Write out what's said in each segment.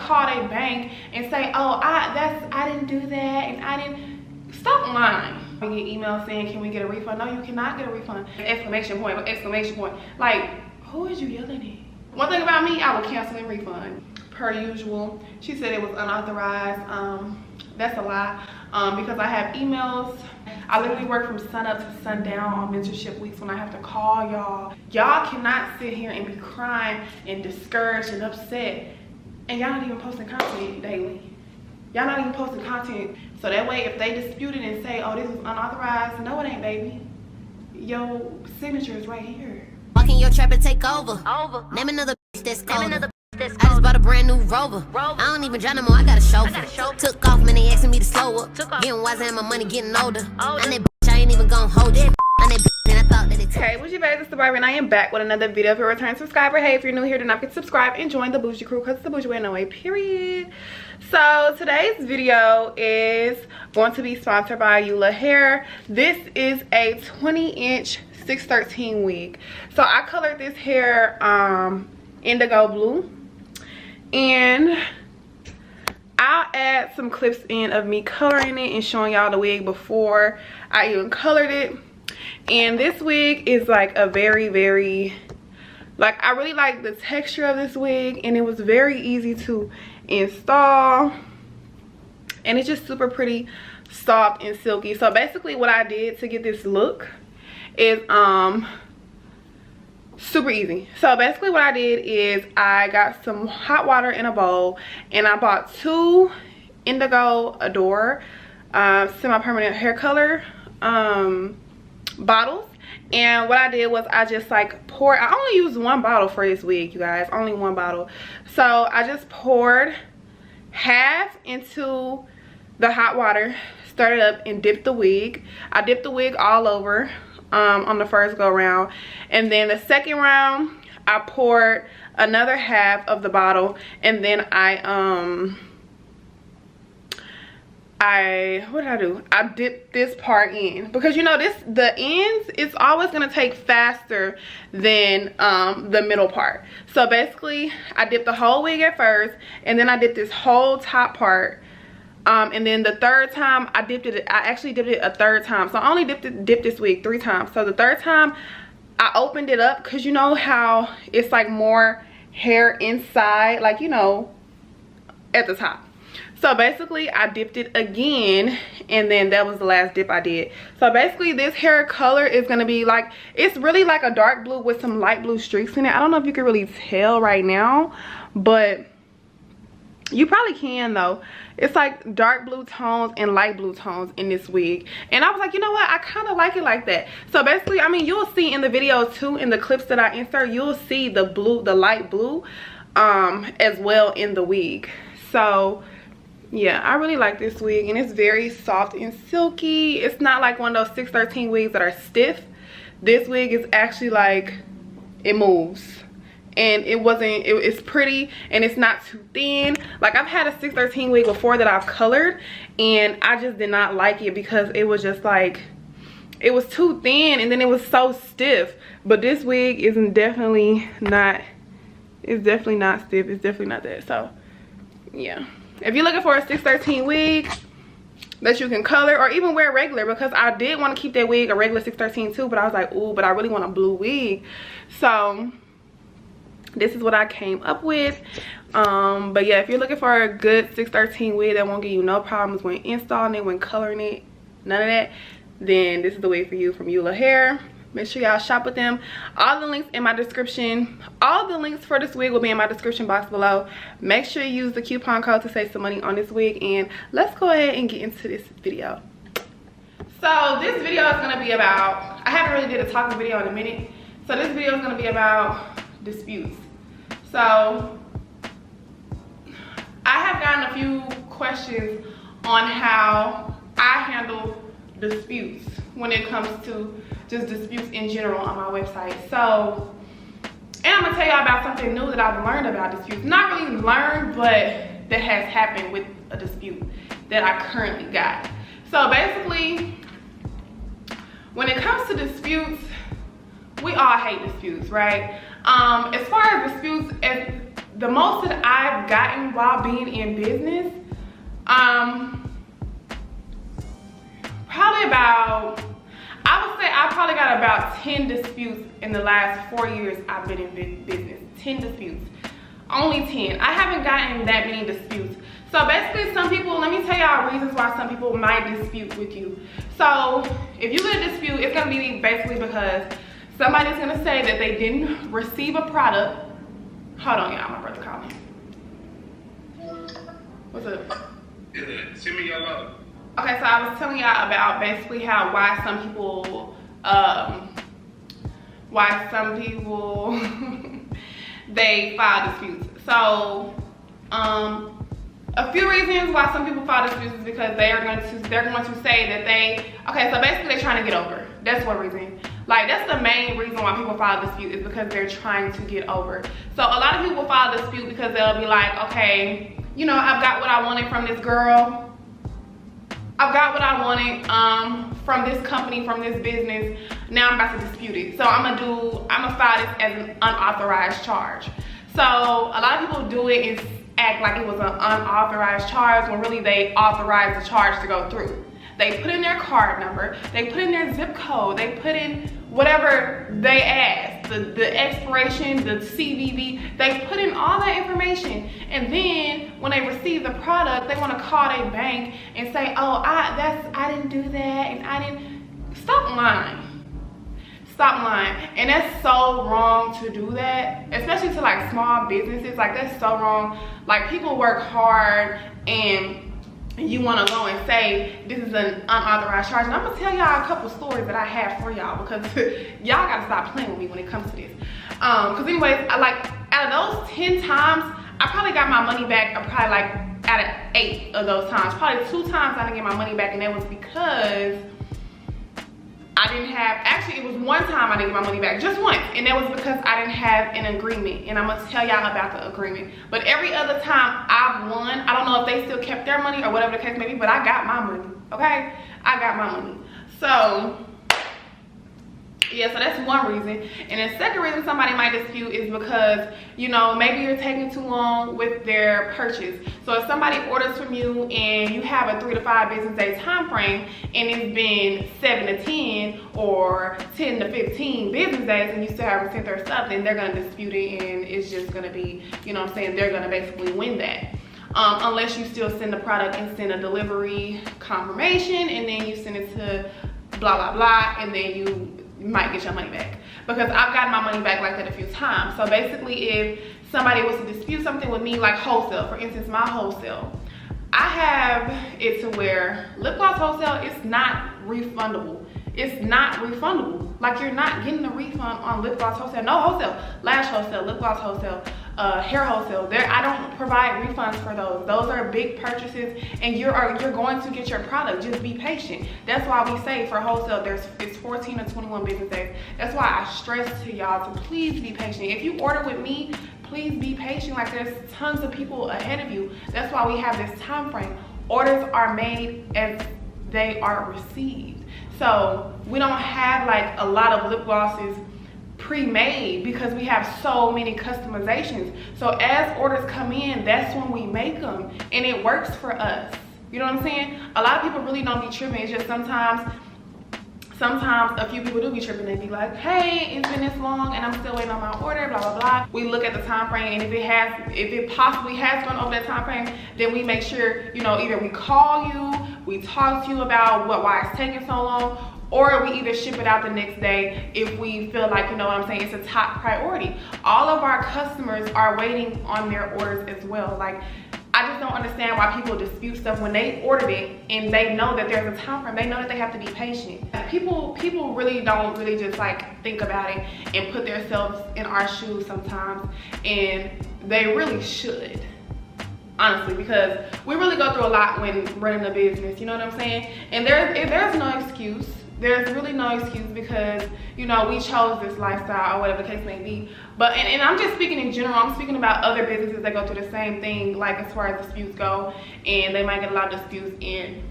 call their bank and say, oh, I didn't do that, and I didn't. Stop lying. We get emails saying, can we get a refund? No, you cannot get a refund. Exclamation point, exclamation point. Like, who is you yelling at? One thing about me, I will cancel and refund. Per usual, she said it was unauthorized. That's a lie, because I have emails. I literally work from sun up to sundown on mentorship weeks when I have to call y'all. Y'all cannot sit here and be crying and discouraged and upset, and y'all not even posting content daily. Y'all not even posting content. So that way, if they dispute it and say, oh, this is unauthorized, no, it ain't, baby. Your signature is right here. Walk in your trap and take over. Name another bitch that's colder. I just bought a brand new Rover. I don't even drive no more, I got a chauffeur. Took off, man, they asking me to slow up. Getting wiser and my money getting older. And that bitch, I ain't even gonna hold it. And that bitch, and I thought that it took. Hey, what's your baby? It's the Barbie, and I am back with another video. If you're a return subscriber, hey, if you're new here, do not forget to subscribe and join the bougie crew, because it's the bougie way, no way, period. So today's video is going to be sponsored by ULAHAIR. This is a 20-inch 613 wig. So I colored this hair indigo blue, and I'll add some clips in of me coloring it and showing y'all the wig before I even colored it. And this wig is like a very, like, I really like the texture of this wig, and it was very easy to install, and it's just super pretty, soft and silky. So basically what I did to get this look is super easy. So basically what I did is I got some hot water in a bowl, and I bought 2 indigo Adore semi-permanent hair color bottles. And what I did was I just like poured, I only used 1 bottle for this wig, you guys, only 1 bottle. So I just poured half into the hot water, stirred it up, and dipped the wig. I dipped the wig all over on the first go round, and then the second round I poured another half of the bottle, and then what did I do? I dipped this part in, because you know the ends, it's always gonna take faster than the middle part. So basically I dipped the whole wig at first, and then I dipped this whole top part, and then the third time I actually dipped it a third time. So I only dipped this wig 3 times. So the third time I opened it up, because you know how it's like more hair inside, like, you know, at the top. So basically I dipped it again, and then that was the last dip I did. So basically this hair color is going to be like, it's really like a dark blue with some light blue streaks in it. I don't know if you can really tell right now, but you probably can though. It's like dark blue tones and light blue tones in this wig, and I was like, you know what, I kind of like it like that. So basically, I mean, you'll see in the video too, in the clips that I insert, you'll see the blue, the light blue as well in the wig. So yeah, I really like this wig, and it's very soft and silky. It's not like one of those 613 wigs that are stiff. This wig is actually like, it moves, and it's pretty, and it's not too thin. Like, I've had a 613 wig before that I've colored, and I just did not like it because it was just like, it was too thin, and then it was so stiff. But this wig isn't definitely not, it's definitely not stiff, it's definitely not that. So yeah, if you're looking for a 613 wig that you can color or even wear regular, because I did want to keep that wig a regular 613 too, but I was like, ooh, but I really want a blue wig. So this is what I came up with. But yeah, if you're looking for a good 613 wig that won't give you no problems when installing it, when coloring it, none of that, then this is the wig for you from ULAHAIR. Make sure y'all shop with them. All the links in my description, all the links for this wig will be in my description box below. Make sure you use the coupon code to save some money on this wig, and let's go ahead and get into this video. So this video is going to be about, I haven't really did a talking video in a minute, so this video is going to be about disputes. So I have gotten a few questions on how I handle disputes when it comes to just disputes in general on my website. So, and I'm gonna tell y'all about something new that I've learned about disputes. Not really learned, but that has happened with a dispute that I currently got. So basically, when it comes to disputes, we all hate disputes, right? As far as disputes, as the most that I've gotten while being in business, probably about, I would say I probably got about 10 disputes in the last 4 years I've been in business. 10 disputes. Only 10. I haven't gotten that many disputes. So basically, some people, let me tell y'all reasons why some people might dispute with you. So if you get a dispute, it's gonna be basically because somebody's gonna say that they didn't receive a product. Hold on, y'all, my brother calling. What's up? Send me your love. Okay, so I was telling y'all about basically why some people they file disputes. So a few reasons why some people file disputes is because they're going to say that okay, so basically they're trying to get over. That's one reason. Like, that's the main reason why people file a dispute, is because they're trying to get over. So a lot of people file a dispute because they'll be like, okay, you know, I've got what I wanted from this girl. I've got what I wanted from this company, from this business. Now I'm about to dispute it. So I'm gonna file this as an unauthorized charge. So a lot of people do it and act like it was an unauthorized charge when really they authorized the charge to go through. They put in their card number, they put in their zip code, they put in whatever they asked, the expiration, the CVV, they put in all that information. And then when they receive the product, they want to call their bank and say, oh, I didn't do that, and I didn't. Stop lying. Stop lying. And that's so wrong to do that, especially to like small businesses. Like, that's so wrong. Like, people work hard and you want to go and say this is an unauthorized charge. And I'm gonna tell y'all a couple stories that I have for y'all, because y'all gotta stop playing with me when it comes to this. Because anyways, out of those 10 times, I probably got my money back. Probably like out of 8 of those times, probably 2 times I didn't get my money back, and that was because I didn't have, actually it was 1 time I didn't get my money back, just once, and that was because I didn't have an agreement. And I'm gonna tell y'all about the agreement. But every other time I've won, I don't know if they still kept their money or whatever the case may be, but I got my money, okay? I got my money. So yeah, so that's one reason. And the second reason somebody might dispute is because, you know, maybe you're taking too long with their purchase. So if somebody orders from you and you have a 3 to 5 business day time frame, and it's been 7 to 10 or 10 to 15 business days and you still haven't sent their stuff, then they're gonna dispute it, and it's just gonna be, you know what I'm saying, they're gonna basically win that. Unless you still send the product and send a delivery confirmation, and then you send it to blah, blah, blah, and then you might get your money back. Because I've gotten my money back like that a few times. So basically, if somebody was to dispute something with me, like wholesale, for instance, my wholesale, I have it to where lip gloss wholesale, it's not refundable. It's not refundable. Like, you're not getting a refund on lip gloss wholesale. No wholesale, lash wholesale, lip gloss wholesale, hair wholesale. I don't provide refunds for those. Those are big purchases, and you're going to get your product. Just be patient. That's why we say for wholesale, it's 14 to 21 business days. That's why I stress to y'all to please be patient. If you order with me, please be patient. Like, there's tons of people ahead of you. That's why we have this time frame. Orders are made as they are received. So we don't have like a lot of lip glosses pre-made because we have so many customizations. So as orders come in, that's when we make them, and it works for us. You know what I'm saying? A lot of people really don't be tripping. It's just sometimes a few people do be tripping. They be like, hey, it's been this long and I'm still waiting on my order, blah, blah, blah. We look at the time frame, and if it possibly has gone over that time frame, then we make sure, you know, either we call you, we talk to you about why it's taking so long, or we either ship it out the next day if we feel like, you know what I'm saying, it's a top priority. All of our customers are waiting on their orders as well. Like, I just don't understand why people dispute stuff when they ordered it and they know that there's a time frame. They know that they have to be patient. People really don't just like think about it and put themselves in our shoes sometimes, and they really should, honestly, because we really go through a lot when running a business, you know what I'm saying? And there's no excuse. There's really no excuse, because, you know, we chose this lifestyle or whatever the case may be. But, and I'm just speaking in general. I'm speaking about other businesses that go through the same thing, like as far as disputes go, and they might get a lot of disputes. And,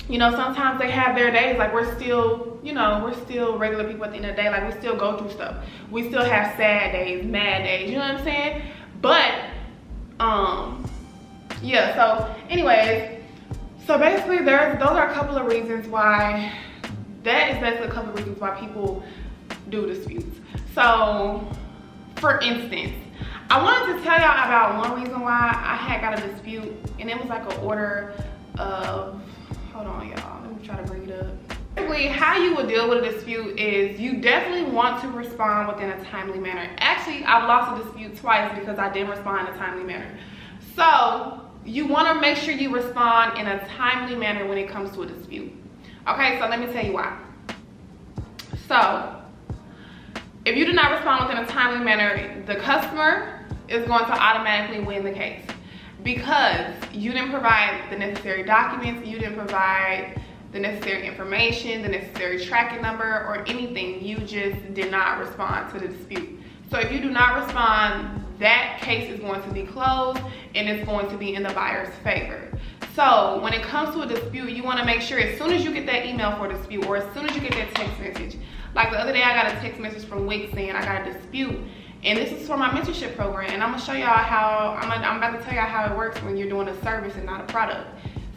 you know, sometimes they have their days. Like, we're still, you know, we're still regular people at the end of the day. Like, we still go through stuff. We still have sad days, mad days, you know what I'm saying? But Yeah, so anyways, so basically those are a couple of reasons why, that is basically a couple of reasons why people do disputes. So for instance, I wanted to tell y'all about one reason why I had got a dispute, and it was like an order of, hold on y'all, let me try to bring it up. Basically, how you would deal with a dispute is you definitely want to respond within a timely manner. Actually, I've lost a dispute twice because I didn't respond in a timely manner. So you want to make sure you respond in a timely manner when it comes to a dispute. Okay, so let me tell you why. So if you do not respond within a timely manner, the customer is going to automatically win the case because you didn't provide the necessary documents, you didn't provide the necessary information, the necessary tracking number, or anything. You just did not respond to the dispute. So if you do not respond, that case is going to be closed and it's going to be in the buyer's favor. So when it comes to a dispute, you want to make sure as soon as you get that email for a dispute, or as soon as you get that text message. Like the other day, I got a text message from Wix saying I got a dispute, and this is for my mentorship program, and I'm gonna show y'all how, I'm about to tell y'all how it works when you're doing a service and not a product.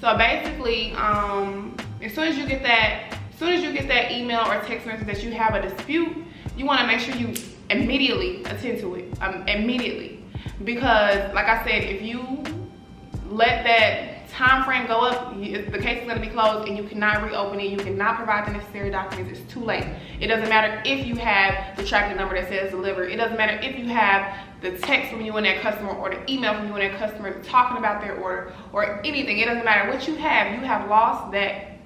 So basically, as soon as you get that email or text message that you have a dispute, you want to make sure you immediately attend to it, immediately, because like I said, if you let that time frame go up, the case is going to be closed and you cannot reopen it. You cannot provide the necessary documents. It's too late. It doesn't matter if you have the tracking number that says delivered. It doesn't matter if you have the text from you and that customer, or the email from you and that customer talking about their order, or anything. It doesn't matter what you have lost that.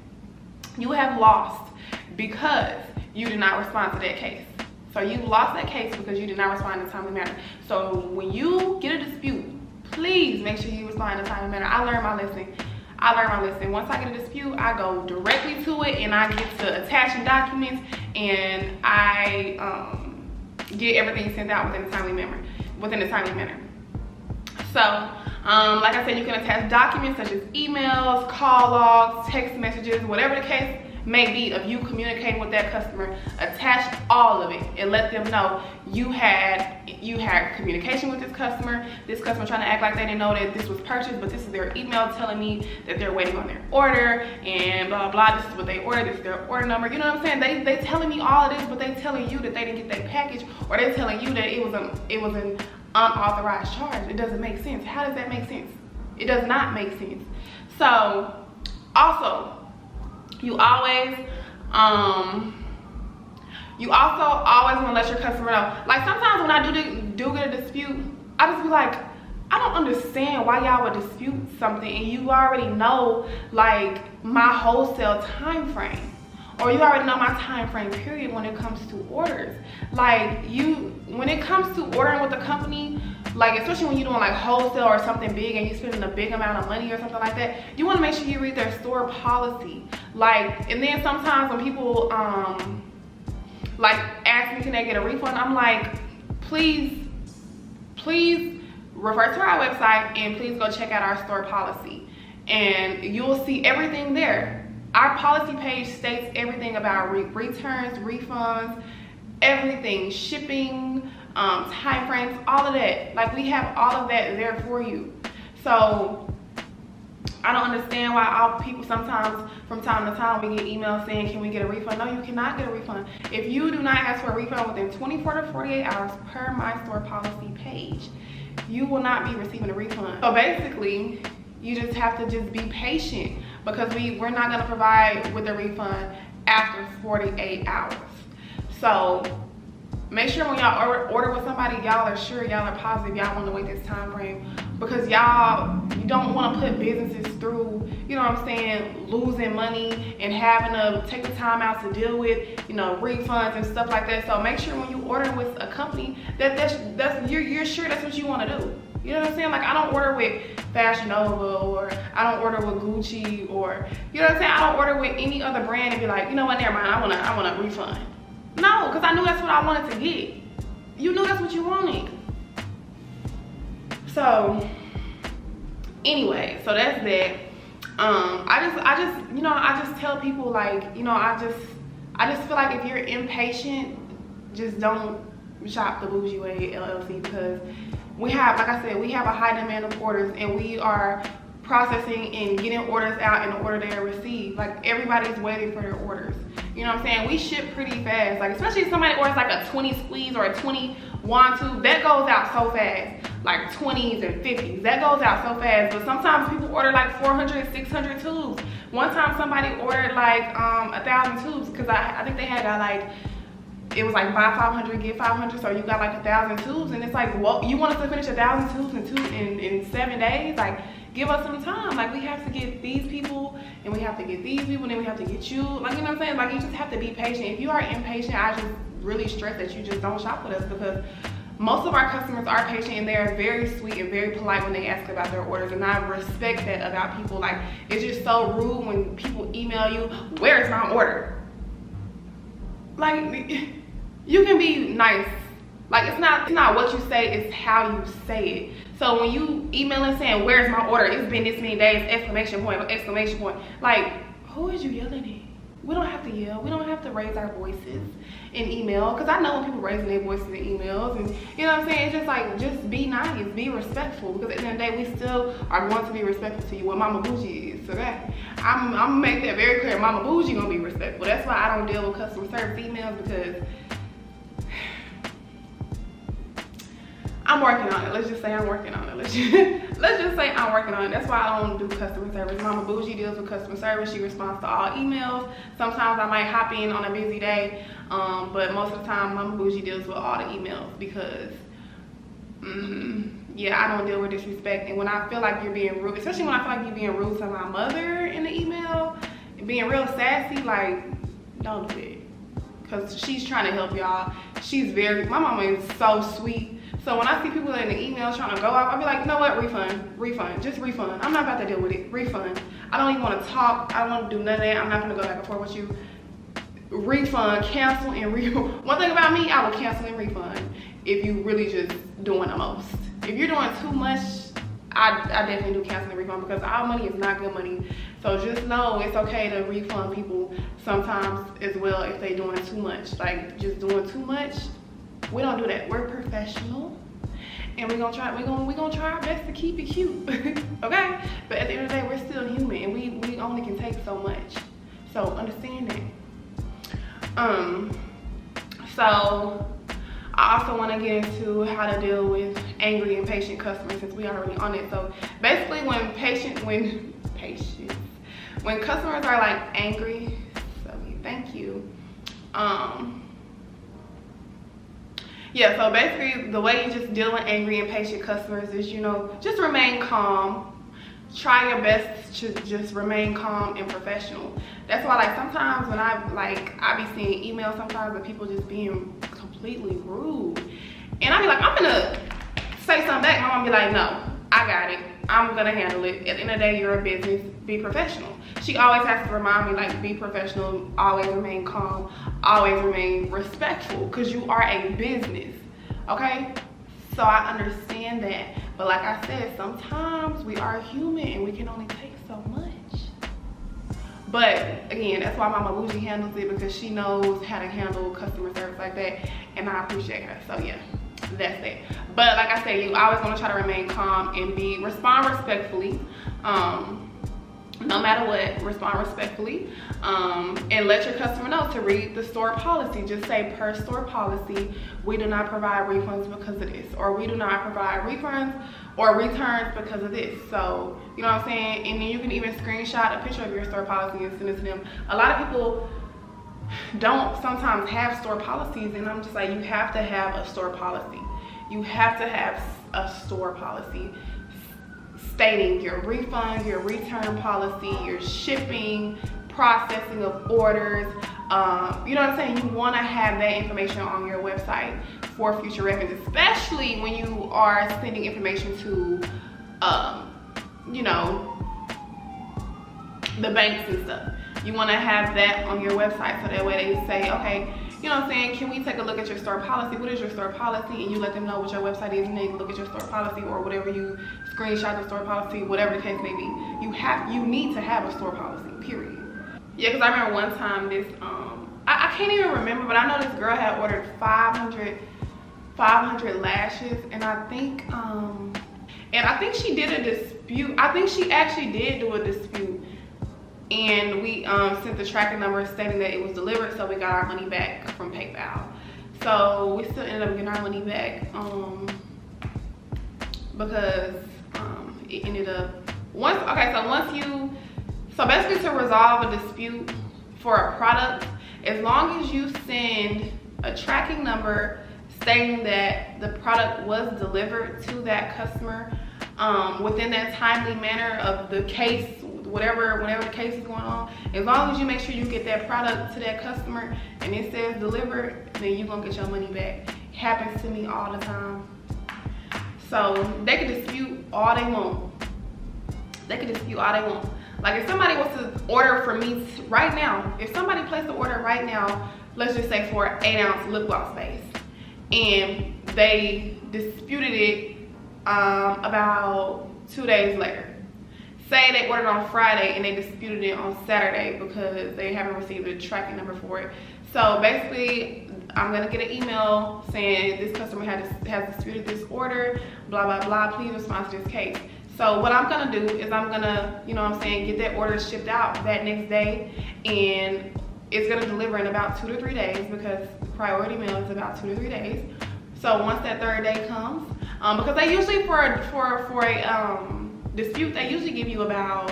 You have lost because you did not respond to that case. So you lost that case because you did not respond in a timely manner. So when you get a dispute, please make sure you respond in a timely manner. I learned my lesson. Once I get a dispute, I go directly to it and I get to attaching documents, and I get everything sent out within a timely manner. So like I said, you can attach documents such as emails, call logs, text messages, whatever the case may be of you communicating with that customer. Attach all of it and let them know you had communication with this customer trying to act like they didn't know that this was purchased, but this is their email telling me that they're waiting on their order, and blah blah, this is what they ordered, this is their order number. You know what I'm saying? They telling me all of this, but they telling you that they didn't get that package, or they telling you that it was an unauthorized charge. It doesn't make sense. How does that make sense? It does not make sense. So also, you also always want to let your customer know. Like sometimes when I do get a dispute, I just be like, I don't understand why y'all would dispute something and you already know like my wholesale time frame, or you already know my time frame period when it comes to orders. Like when it comes to ordering with a company, like especially when you're doing like wholesale or something big and you're spending a big amount of money or something like that, you want to make sure you read their store policy. Like, and then sometimes when people like ask me can they get a refund, I'm like, please refer to our website and please go check out our store policy, and you'll see everything there. Our policy page states everything about returns, refunds, everything, shipping, time frames, all of that. Like we have all of that there for you. So I don't understand why all people sometimes from time to time we get emails saying can we get a refund. No, you cannot get a refund. If you do not ask for a refund within 24 to 48 hours per my store policy page, you will not be receiving a refund. So basically, you just have to just be patient, because we're not going to provide with a refund after 48 hours. So make sure when y'all order with somebody, y'all are sure, y'all are positive, y'all want to wait this time frame, because you don't want to put businesses through, you know what I'm saying, losing money and having to take the time out to deal with, you know, refunds and stuff like that. So make sure when you order with a company that you're sure that's what you want to do. You know what I'm saying? Like I don't order with Fashion Nova, or I don't order with Gucci, or you know what I'm saying, I don't order with any other brand and be like, you know what, never mind, I want a refund. No, because I knew that's what I wanted to get. You knew that's what you wanted. So anyway, so that's that. I just tell people, like, you know, I just feel like if you're impatient, just don't shop the Bougie Way LLC, because we have, like I said, we have a high demand of orders, and we are processing and getting orders out in the order they are received. Like, everybody's waiting for their orders. You know what I'm saying? We ship pretty fast. Like, especially if somebody orders like a 20 squeeze or a 20 wand tube, that goes out so fast. Like 20s and 50s, that goes out so fast. But sometimes people order like 400, 600 tubes. One time somebody ordered like 1,000 tubes, because I think they had got like, it was like buy 500 get 500, so you got like 1,000 tubes. And it's like, well, you want us to finish 1,000 tubes in 7 days? Like, give us some time. Like, we have to get these people, and we have to get these people, and then we have to get you. Like, you know what I'm saying? Like, you just have to be patient. If you are impatient, I just really stress that you just don't shop with us, because most of our customers are patient, and they are very sweet and very polite when they ask about their orders, and I respect that about people. Like, it's just so rude when people email you, where is my order? Like, you can be nice. Like, it's not what you say, it's how you say it. So when you emailing saying, where's my order? It's been this many days, exclamation point, exclamation point. Like, who is you yelling at? We don't have to yell. We don't have to raise our voices in email. Because I know when people raising their voices in emails, and you know what I'm saying? It's just like, just be nice, be respectful. Because at the end of the day, we still are going to be respectful to you, what Mama Bougie is, okay? I'm gonna make that very clear. Mama Bougie gonna be respectful. That's why I don't deal with customer service emails, because I'm working on it. Let's just say I'm working on it. Let's just say I'm working on it. That's why I don't do customer service. Mama Bougie deals with customer service. She responds to all emails. Sometimes I might hop in on a busy day, but most of the time Mama Bougie deals with all the emails, because yeah, I don't deal with disrespect. And when I feel like you're being rude, especially when I feel like you're being rude to my mother in the email and being real sassy, like, don't do it. Because she's trying to help y'all. My mama is so sweet. So when I see people in the email trying to go off, I'll be like, you know what, refund, just refund. I'm not about to deal with it, refund. I don't even want to talk, I don't want to do none of that. I'm not gonna go back and forth with you. Refund, cancel, and refund. One thing about me, I will cancel and refund if you really just doing the most. If you're doing too much, I definitely do cancel and refund, because our money is not good money. So just know it's okay to refund people sometimes as well if they doing too much. Like, just doing too much, we don't do that. We're professional, and we're gonna try our best to keep it cute. Okay? But at the end of the day, we're still human, and we only can take so much. So understand that. So I also want to get into how to deal with angry and patient customers, since we are already on it. So basically, when customers are like angry, so thank you. Yeah, so basically the way you just deal with angry and patient customers is, you know, just remain calm. Try your best to just remain calm and professional. That's why, like, sometimes when I be seeing emails sometimes of people just being completely rude, and I be like, I'm gonna say something back. My mom be like, no, I got it, I'm gonna handle it. At the end of the day, you're a business, be professional. She always has to remind me, like, be professional, always remain calm, always remain respectful, because you are a business, okay? So I understand that. But like I said, sometimes we are human and we can only take so much. But again, that's why Mama Bougie handles it, because she knows how to handle customer service like that, and I appreciate her. So yeah, that's it. But like I said, you always want to try to remain calm and respond respectfully. No matter what, respond respectfully, and let your customer know to read the store policy. Just say, per store policy, we do not provide refunds because of this, or we do not provide refunds or returns because of this. So, you know what I'm saying? And then you can even screenshot a picture of your store policy and send it to them. A lot of people don't sometimes have store policies, and I'm just like, you have to have a store policy. You have to have a store policy stating your refund, your return policy, your shipping, processing of orders. You know what I'm saying? You want to have that information on your website for future reference, especially when you are sending information to, you know, the banks and stuff. You want to have that on your website, so that way they say, okay, you know what I'm saying, can we take a look at your store policy? What is your store policy? And you let them know what your website is, and they look at your store policy, or whatever, you screenshot the store policy, whatever the case may be. You need to have a store policy, period. Yeah, because I remember one time this, I can't even remember, but I know this girl had ordered 500 500 lashes, and I think she did a dispute. I think she actually did do a dispute, and we sent the tracking number stating that it was delivered, so we got our money back from PayPal. So we still ended up getting our money back because it ended up so basically to resolve a dispute for a product, as long as you send a tracking number stating that the product was delivered to that customer within that timely manner of the case, whenever the case is going on, as long as you make sure you get that product to that customer and it says delivered, then you're gonna get your money back. It happens to me all the time. So they can dispute all they want. Like if somebody wants to order from me right now, if somebody placed an order right now, let's just say for an 8-ounce lip gloss base, and they disputed it about 2 days later. Say they ordered on Friday and they disputed it on Saturday because they haven't received a tracking number for it. So basically, I'm gonna get an email saying this customer has disputed this order, blah, blah, blah, please respond to this case. So what I'm gonna do is I'm gonna, you know what I'm saying, get that order shipped out that next day, and it's gonna deliver in about 2 to 3 days because priority mail is about 2 to 3 days. So once that third day comes, because they usually for a dispute, they usually give you about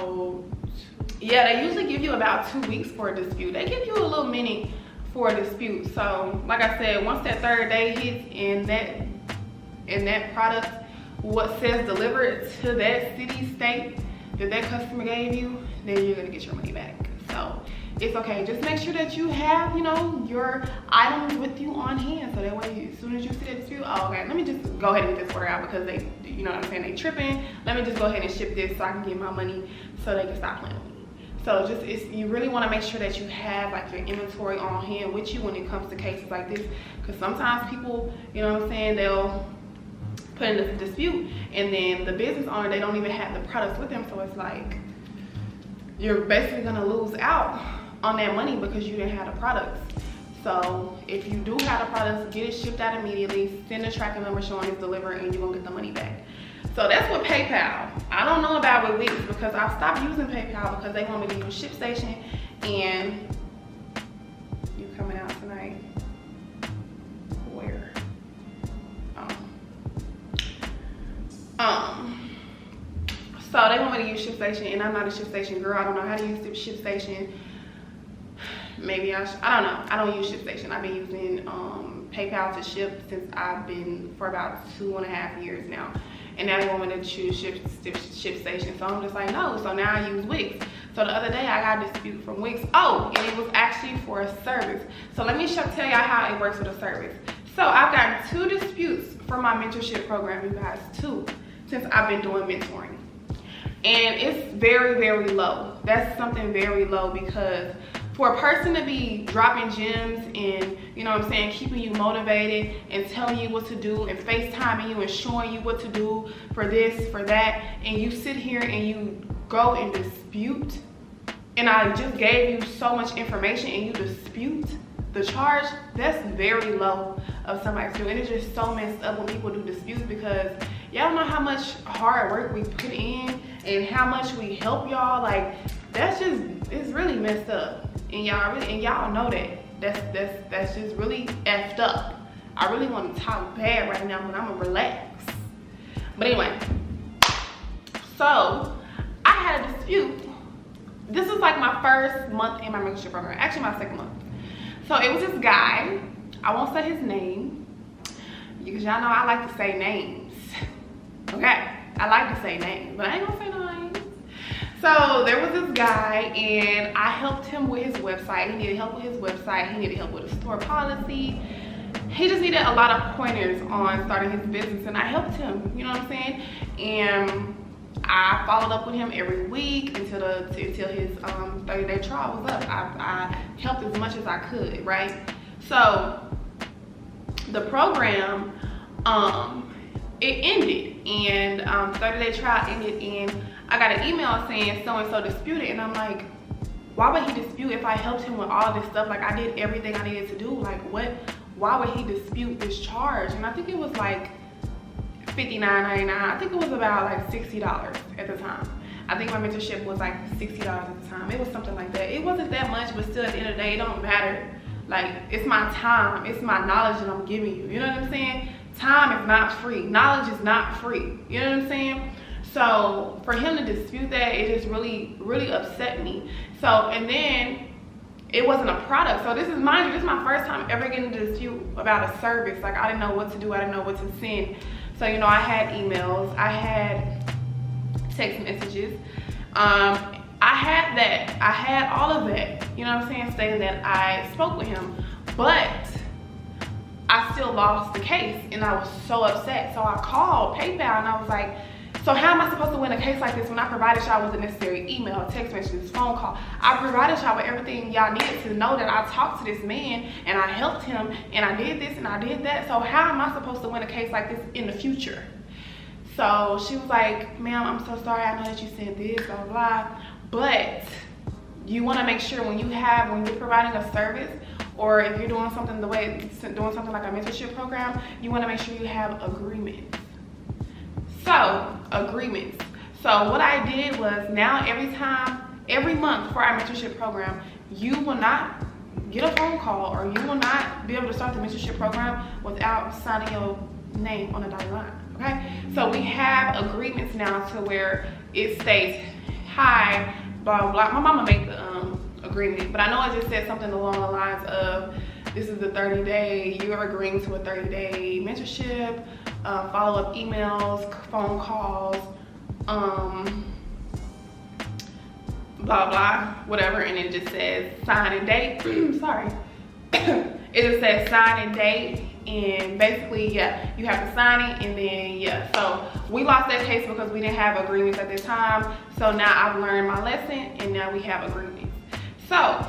2 weeks for a dispute. They give you a little minute for a dispute. So like I said, once that third day hits and that product what says delivered to that city, state that customer gave you, then you're gonna get your money back. So it's okay. Just make sure that you have, you know, your items with you on hand, so that way as soon as you see that dispute, oh, okay, let me just go ahead and get this order out because they, you know what I'm saying, they tripping. Let me just go ahead and ship this so I can get my money so they can stop playing with me. So you really want to make sure that you have like your inventory on hand with you when it comes to cases like this, because sometimes people, you know what I'm saying, they'll put in a dispute and then the business owner, they don't even have the products with them, so it's like you're basically gonna lose out on that money because you didn't have the products. So if you do have the products, get it shipped out immediately, send a tracking number showing it's delivered, and you're gonna get the money back. So that's with PayPal. I don't know about with Wix because I've stopped using PayPal because they want me to use ShipStation, and you coming out tonight? Where? So they want me to use ShipStation, and I'm not a ShipStation girl. I don't know how to use ShipStation. Maybe I don't know. I don't use ShipStation. I've been using PayPal to ship since I've been for about 2.5 years now. And now they want me to choose ShipStation. So I'm just like, no. So now I use Wix. So the other day I got a dispute from Wix. Oh, and it was actually for a service. So let me tell y'all how it works with a service. So I've gotten 2 disputes for my mentorship program, you guys, 2, since I've been doing mentoring. And it's very, very low. That's something very low, because for a person to be dropping gems and, you know what I'm saying, keeping you motivated and telling you what to do and FaceTiming you and showing you what to do for this, for that, and you sit here and you go and dispute, and I just gave you so much information and you dispute the charge, that's very low of somebody to do. And it's just so messed up when people do disputes, because y'all don't know how much hard work we put in and how much we help y'all. Like, that's just, it's really messed up. And y'all know that. That's just really effed up. I really want to talk bad right now, but I'm gonna relax. But anyway, so I had a dispute. This is like my first month in my mentorship program, actually my second month. So it was this guy, I won't say his name, because y'all know I like to say names, okay? I like to say names, but I ain't gonna say no names. So there was this guy, and I helped him with his website. He needed help with his website, he needed help with a store policy. He just needed a lot of pointers on starting his business, and I helped him, you know what I'm saying? And I followed up with him every week until his 30-day trial was up. I helped as much as I could, right? So the program, it ended, and 30-day trial ended, and I got an email saying so-and-so disputed, and I'm like, why would he dispute if I helped him with all this stuff? Like, I did everything I needed to do. Like, why would he dispute this charge? And I think it was like $59.99. I think it was about like $60 at the time. I think my mentorship was like $60 at the time. It was something like that. It wasn't that much, but still at the end of the day, it don't matter. Like, it's my time, it's my knowledge that I'm giving you. You know what I'm saying? Time is not free. Knowledge is not free. You know what I'm saying? So for him to dispute that, it just really, really upset me. So, and then it wasn't a product. So this is, mind you, this is my first time ever getting a dispute about a service. Like, I didn't know what to do. I didn't know what to send. So, you know, I had emails. I had text messages. I had that. I had all of that. You know what I'm saying? Stating that I spoke with him. But I still lost the case. And I was so upset. So I called PayPal and I was like, so how am I supposed to win a case like this when I provided y'all with the necessary email, text messages, phone call? I provided y'all with everything y'all needed to know that I talked to this man and I helped him and I did this and I did that. So how am I supposed to win a case like this in the future? So she was like, ma'am, I'm so sorry. I know that you said this, blah, blah, blah. But you want to make sure when you're providing a service, or if you're doing something like a mentorship program, you want to make sure you have agreements. So, agreements. So what I did was, now every month for our mentorship program, you will not get a phone call or you will not be able to start the mentorship program without signing your name on a dotted line, okay? So we have agreements now to where it states, hi, blah, blah, blah. My mama made the agreement, but I know it just said something along the lines of, this is the 30-day, you are agreeing to a 30-day mentorship, follow-up emails, phone calls, blah, blah, whatever, and it just says sign and date. Sorry. It just says sign and date, and basically, yeah, you have to sign it, and then, yeah. So we lost that case because we didn't have agreements at the time. So now I've learned my lesson, and now we have agreements. So,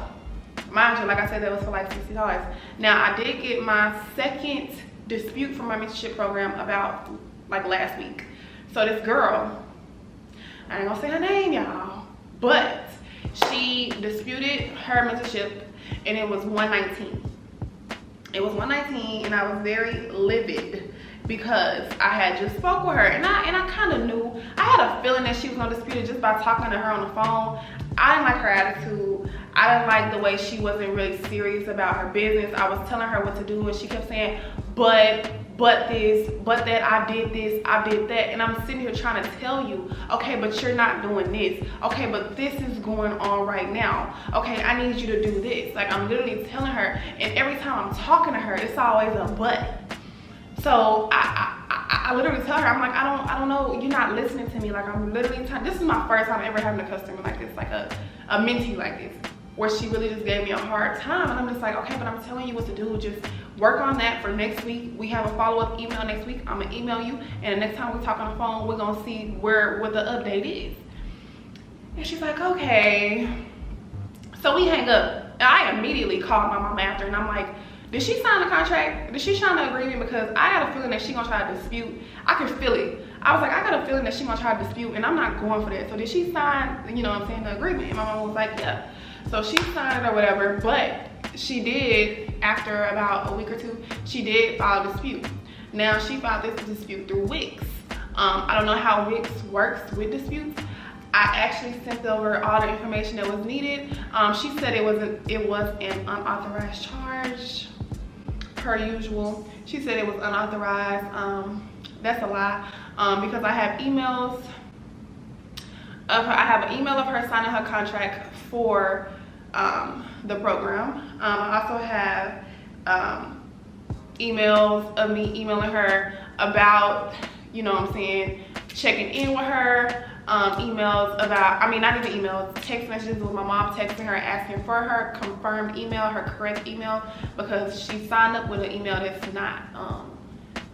mind you, like I said, that was for like $60. Now, I did get my second dispute from my mentorship program about like last week. So this girl, I ain't gonna say her name, y'all, but she disputed her mentorship and it was $119. It was $119 and I was very livid because I had just spoke with her and I kind of knew. I had a feeling that she was gonna dispute it just by talking to her on the phone. I didn't like her attitude. I didn't like the way she wasn't really serious about her business. I was telling her what to do and she kept saying, but this, but that, I did this, I did that. And I'm sitting here trying to tell you, okay, but you're not doing this. Okay, but this is going on right now. Okay, I need you to do this. Like, I'm literally telling her, and every time I'm talking to her, it's always a but. So I literally tell her, I'm like, I don't know, you're not listening to me. Like, I'm literally this is my first time ever having a customer like this, like a mentee like this, where she really just gave me a hard time. And I'm just like, okay, but I'm telling you what to do. Just work on that for next week. We have a follow-up email next week. I'm gonna email you, and the next time we talk on the phone, we're gonna see what the update is. And she's like, okay. So we hang up. And I immediately called my mom after, and I'm like, did she sign the contract? Did she sign the agreement? Because I had a feeling that she gonna try to dispute. I could feel it. I was like, I got a feeling that she gonna try to dispute, and I'm not going for that. So did she sign, you know what I'm saying, the agreement? And my mom was like, yeah. So she signed it or whatever, but she did, after about a week or two, she did file a dispute. Now, she filed this dispute through Wix. I don't know how Wix works with disputes. I actually sent over all the information that was needed. She said it was an unauthorized charge, per usual. She said it was unauthorized. That's a lie, because I have emails of her. I have an email of her signing her contract for the program. I also have emails of me emailing her about, you know what I'm saying, checking in with her. Emails about, I mean, not even emails, text messages with my mom texting her, asking for her confirmed email, her correct email, because she signed up with an email that's not,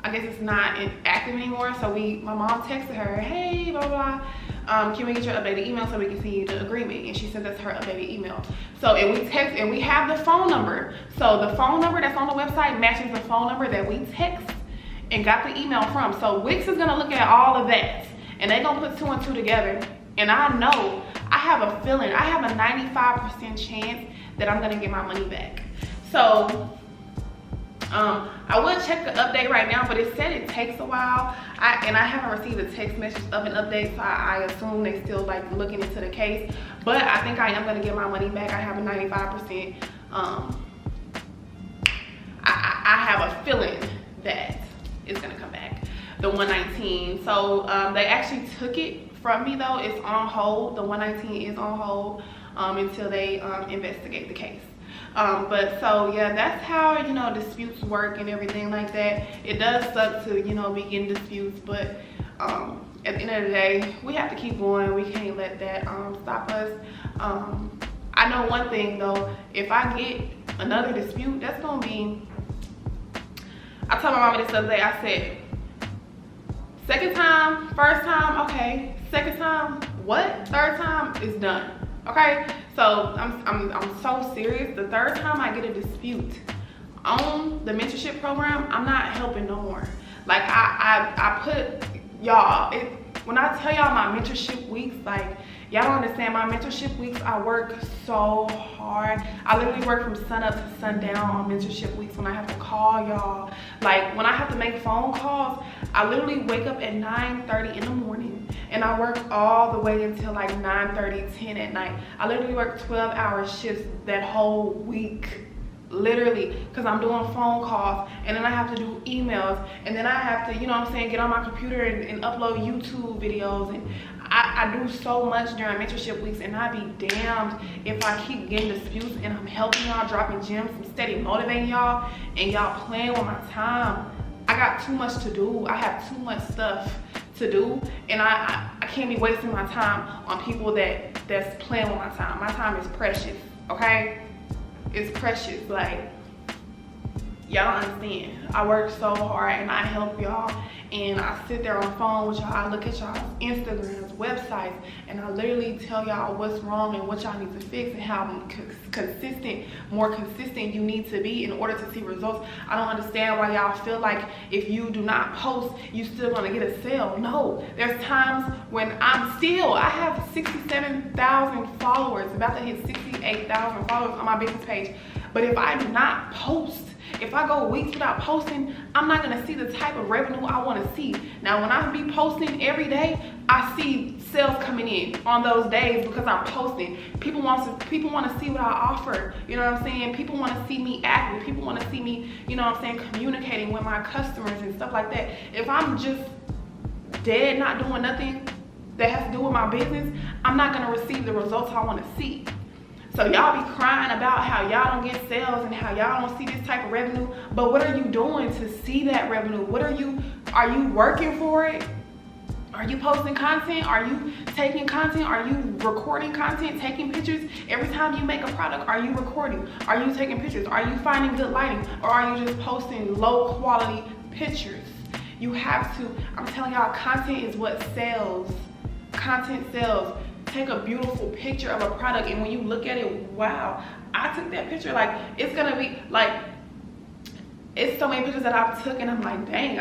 I guess it's not active anymore. So my mom texted her, hey, blah, blah, blah. Can we get your updated email so we can see the agreement? And she sent us her updated email. So, and we text, and we have the phone number. So the phone number that's on the website matches the phone number that we text and got the email from. So Wix is gonna look at all of that, and they're gonna put 2 and 2 together. And I know, I have a feeling, I have a 95% chance that I'm gonna get my money back. So I would check the update right now, but it said it takes a while. And I haven't received a text message of an update, so I assume they still like looking into the case. But I think I am gonna get my money back. I have a 95%. I have a feeling that it's gonna come back, the 119. So they actually took it from me though. It's on hold. The 119 is on hold until they investigate the case. But so yeah, that's how, you know, disputes work and everything like that. It does suck to, you know, be getting disputes, but at the end of the day, we have to keep going. We can't let that stop us. I know one thing though, if I get another dispute, that's gonna be, I told my mama this other day, I said, second time, first time, okay. Second time, what? Third time is done, okay? So I'm so serious. The third time I get a dispute on the mentorship program, I'm not helping no more. Like I put y'all, when I tell y'all my mentorship weeks, like y'all don't understand, my mentorship weeks, I work so hard. I literally work from sun up to sundown on mentorship weeks when I have to call y'all. Like when I have to make phone calls, I literally wake up at 9:30 in the morning and I work all the way until like 9:30, 10 at night. I literally work 12-hour shifts that whole week. Literally, because I'm doing phone calls, and then I have to do emails, and then I have to, you know what I'm saying, get on my computer and upload YouTube videos, and I do so much during mentorship weeks, and I be damned if I keep getting disputes and I'm helping y'all, dropping gems, I'm steady motivating y'all, and y'all playing with my time. I got too much to do. I have too much stuff to do, and I can't be wasting my time on people that's playing with my time. My time is precious, okay? It's precious. Like, y'all don't understand. I work so hard and I help y'all, and I sit there on the phone with y'all. I look at y'all's Instagrams, websites, and I literally tell y'all what's wrong and what y'all need to fix and how more consistent you need to be in order to see results. I don't understand why y'all feel like if you do not post, you still gonna get a sale. No, there's times when I have 67,000 followers, about to hit 68,000 followers on my business page. But if I do not post, if I go weeks without posting, I'm not gonna see the type of revenue I wanna see. Now, when I be posting every day, I see sales coming in on those days because I'm posting. People want to see what I offer. You know what I'm saying? People want to see me active. People want to see me, you know what I'm saying, communicating with my customers and stuff like that. If I'm just dead, not doing nothing that has to do with my business, I'm not gonna receive the results I want to see. So y'all be crying about how y'all don't get sales and how y'all don't see this type of revenue, but what are you doing to see that revenue? Are you working for it? Are you posting content? Are you taking content? Are you recording content, taking pictures? Every time you make a product, are you recording? Are you taking pictures? Are you finding good lighting? Or are you just posting low quality pictures? You have to, I'm telling y'all, content is what sells. Content sells. Take a beautiful picture of a product, and when you look at it, wow, I took that picture. Like, it's gonna be like, it's so many pictures that I've took and I'm like, dang,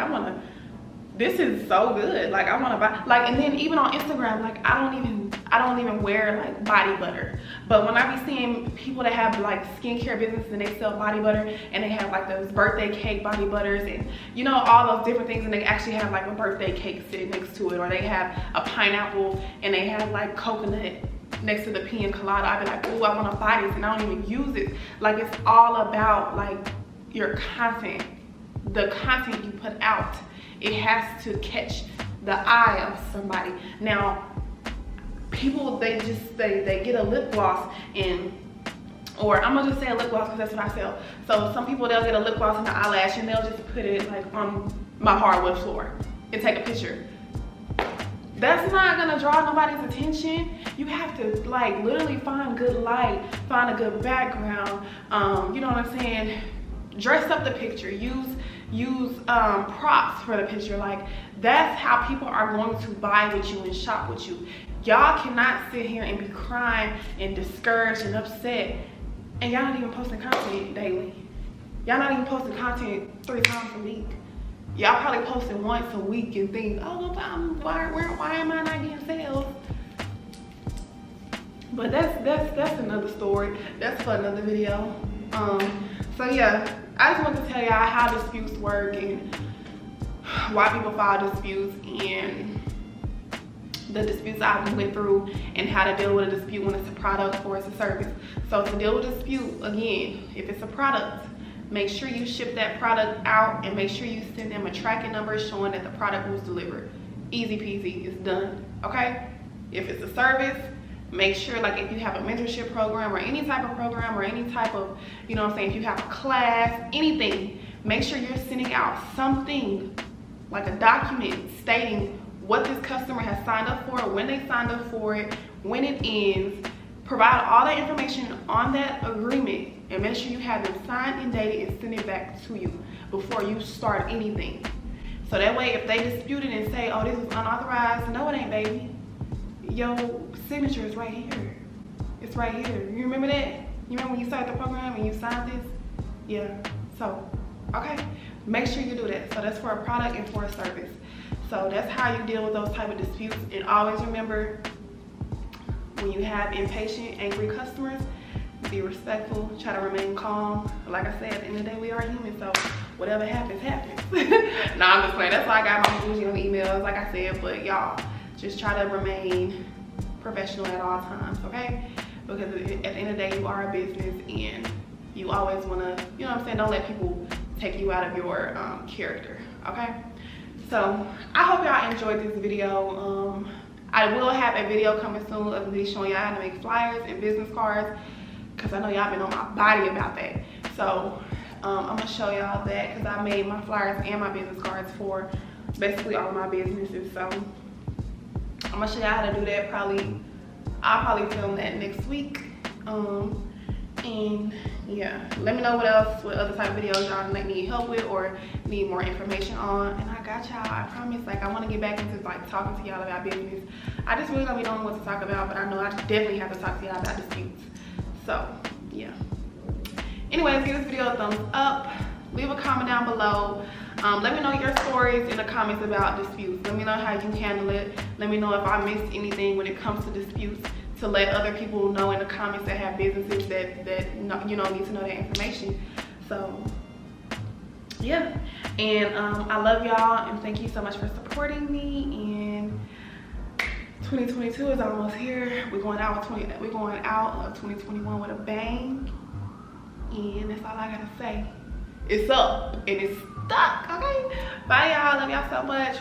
this is so good. Like, I wanna buy, like, and then even on Instagram, like, I don't even wear like body butter, but when I be seeing people that have like skincare businesses and they sell body butter, and they have like those birthday cake body butters and, you know, all those different things, and they actually have like a birthday cake sitting next to it, or they have a pineapple and they have like coconut next to the pina colada, I be like, oh, I want to buy this, and I don't even use it. Like, it's all about like your content, the content you put out. It has to catch the eye of somebody. Now, people, they get a lip gloss or I'm gonna just say a lip gloss because that's what I sell. So some people, they'll get a lip gloss and an eyelash and they'll just put it like on my hardwood floor and take a picture. That's not gonna draw nobody's attention. You have to like literally find good light, find a good background, you know what I'm saying? Dress up the picture, use props for the picture. Like, that's how people are going to buy with you and shop with you. Y'all cannot sit here and be crying and discouraged and upset, and y'all not even posting content daily. Y'all not even posting content 3 times a week. Y'all probably posting once a week and think, oh, why am I not getting sales? But that's another story. That's for another video. So yeah, I just want to tell y'all how disputes work and why people file disputes and the disputes I've went through and how to deal with a dispute when it's a product or it's a service. So to deal with a dispute, again, if it's a product, make sure you ship that product out and make sure you send them a tracking number showing that the product was delivered. Easy peasy, it's done, okay? If it's a service, make sure, like if you have a mentorship program or any type of program or any type of, you know what I'm saying, if you have a class, anything, make sure you're sending out something like a document stating what this customer has signed up for, when they signed up for it, when it ends. Provide all the information on that agreement and make sure you have them signed and dated and send it back to you before you start anything. So that way if they dispute it and say, oh, this is unauthorized, no it ain't, baby. Your signature is right here. It's right here. You remember that? You remember when you started the program and you signed this? Yeah, so, okay. Make sure you do that. So that's for a product and for a service. So that's how you deal with those type of disputes. And always remember, when you have impatient, angry customers, be respectful, try to remain calm. Like I said, at the end of the day, we are human, so whatever happens, happens. No, I'm just playing. That's why I got my bougie on emails, like I said. But y'all, just try to remain professional at all times, okay? Because at the end of the day, you are a business and you always want to, you know what I'm saying, don't let people take you out of your character, okay? So I hope y'all enjoyed this video. I will have a video coming soon of me showing y'all how to make flyers and business cards, because I know y'all been on my body about that. So I'm gonna show y'all that, because I made my flyers and my business cards for basically all my businesses. So I'm gonna show y'all how to do that. I'll probably film that next week. And yeah, let me know what other type of videos y'all might need help with or need more information on. And I got y'all, I promise. Like, I want to get back into like talking to y'all about business. I just really don't be knowing what to talk about, but I know I definitely have to talk to y'all about disputes. So yeah. Anyways, give this video a thumbs up. Leave a comment down below. Let me know your stories in the comments about disputes. Let me know how you handle it. Let me know if I missed anything when it comes to disputes, to let other people know in the comments that have businesses that you know need to know that information. So yeah, and I love y'all and thank you so much for supporting me. And 2022 is almost here. We're going out of 2021 with a bang, and that's all I gotta say. It's up and it's stuck. Okay, bye y'all. Love y'all so much.